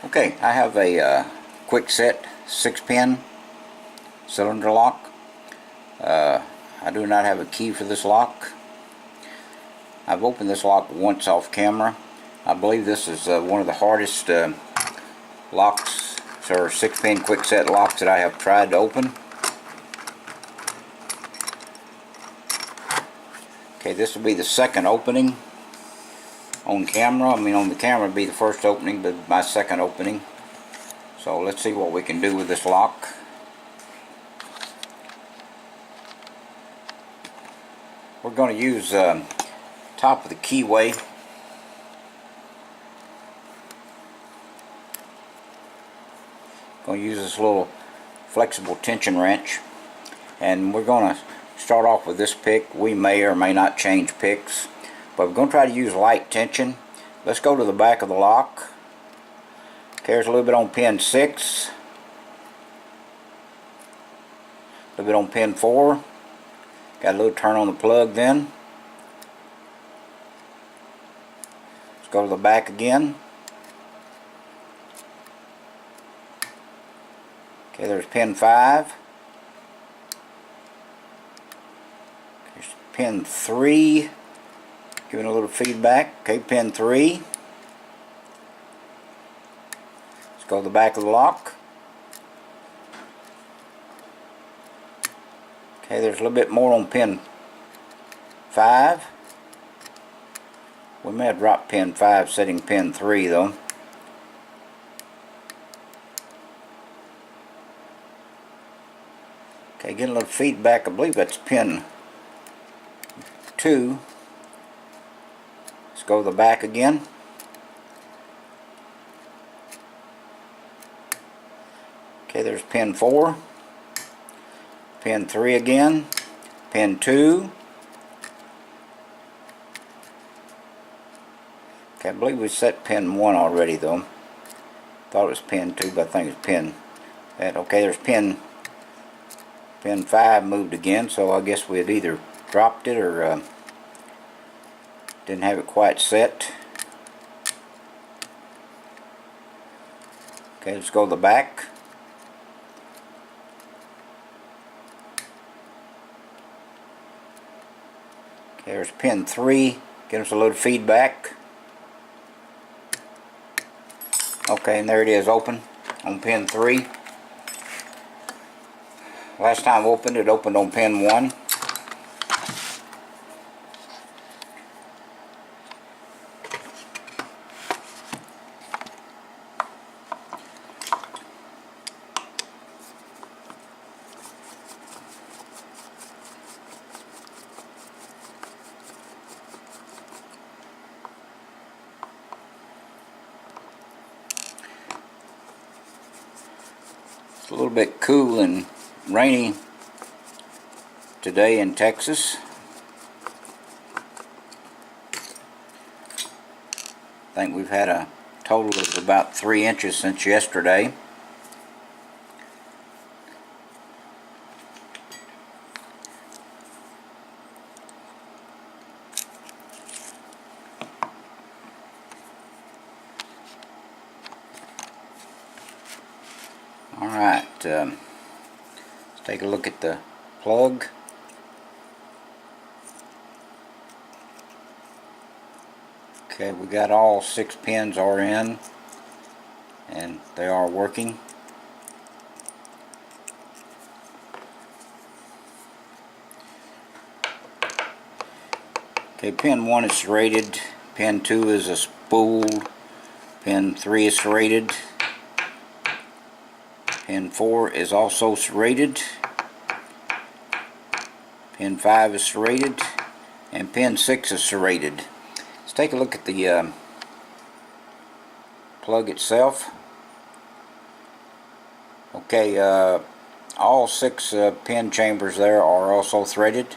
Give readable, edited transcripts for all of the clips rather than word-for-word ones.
Okay, I have a Kwikset 6-pin cylinder lock. I do not have a key for this lock. I've opened this lock once off camera. I believe this is one of the hardest locks or 6-pin Kwikset locks that I have tried to open. Okay, this will be the second opening on camera. I mean, on the camera it'd be the first opening, but my second opening. So let's see what we can do with this lock. We're going to use top of the keyway. Going to use this little flexible tension wrench, and we're going to start off with this pick. We may or may not change picks, but we're going to try to use light tension. Let's go to the back of the lock. Okay, there's a little bit on pin 6, a little bit on pin 4. Got a little turn on the plug then. Let's go to the back again. Okay, there's pin 5. There's pin 3. Giving a little feedback. Okay, pin 3. Let's go to the back of the lock. Okay, there's a little bit more on pin 5. We may have dropped pin 5 setting pin 3 though. Okay, getting a little feedback. I believe that's pin 2. Let's go to the back again. Okay, there's pin 4. Pin 3 again. Pin 2. Okay, I believe we set pin 1 already though. Thought it was pin 2, but I think it's pin that. Okay, there's pin 5 moved again, so I guess we had either dropped it or didn't have it quite set. Okay, let's go to the back. Okay, there's pin 3. Give us a little feedback. Okay, and there it is, open on pin 3. Last time I opened it, opened on pin 1. It's a little bit cool and rainy today in Texas. I think we've had a total of about 3 inches since yesterday. Alright, let's take a look at the plug. Okay, we got all 6 pins are in and they are working. Okay, pin 1 is serrated, pin 2 is a spool, pin 3 is serrated, pin 4 is also serrated, pin 5 is serrated, and pin 6 is serrated. Let's take a look at the plug itself. Okay, all 6 pin chambers there are also threaded.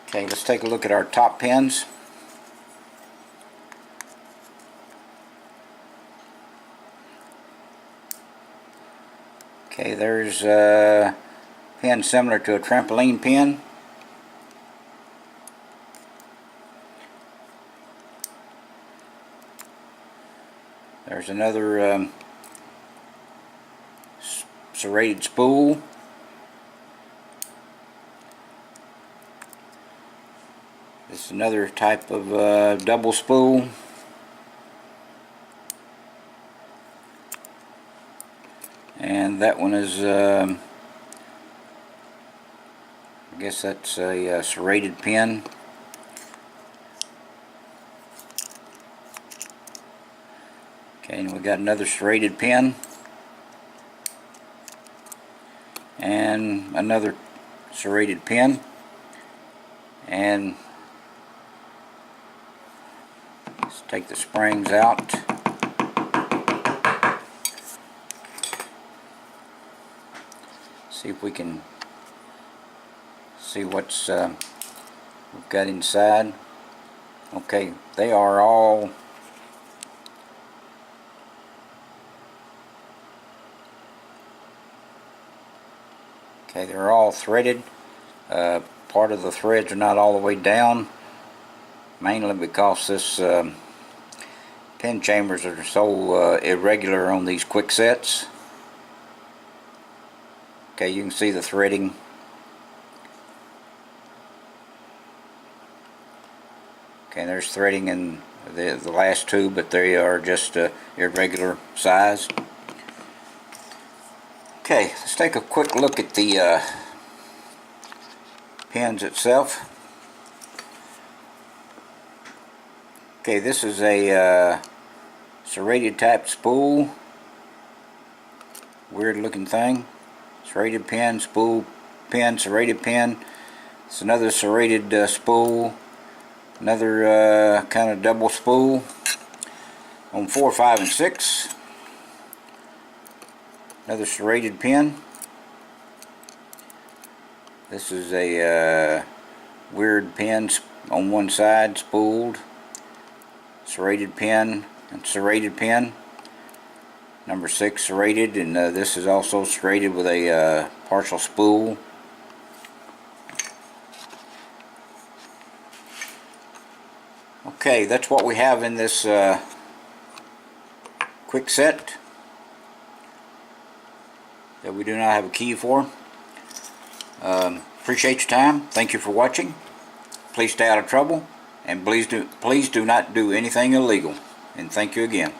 Okay, let's take a look at our top pins. Okay, there's a pin similar to a trampoline pin. There's another serrated spool. This is another type of double spool. And that one is, I guess that's a serrated pin. Okay, and we got another serrated pin. And another serrated pin. And let's take the springs out. See if we can see what's we've got inside. Okay, they are all they're all threaded. Part of the threads are not all the way down, mainly because this pin chambers are so irregular on these Kwiksets. Okay, you can see the threading. Okay, there's threading in the last two, but they are just irregular size. Okay, let's take a quick look at the pins itself. Okay, this is a serrated type spool. Weird looking thing. Serrated pin, spool, pin, serrated pin. It's another serrated spool. Another kind of double spool on 4, 5, and 6. Another serrated pin. This is a weird pin on one side, spooled. Serrated pin and serrated pin. Number 6 serrated, and this is also serrated with a partial spool. Okay, that's what we have in this Kwikset that we do not have a key for. Appreciate your time. Thank you for watching. Please stay out of trouble, and please do not do anything illegal. And thank you again.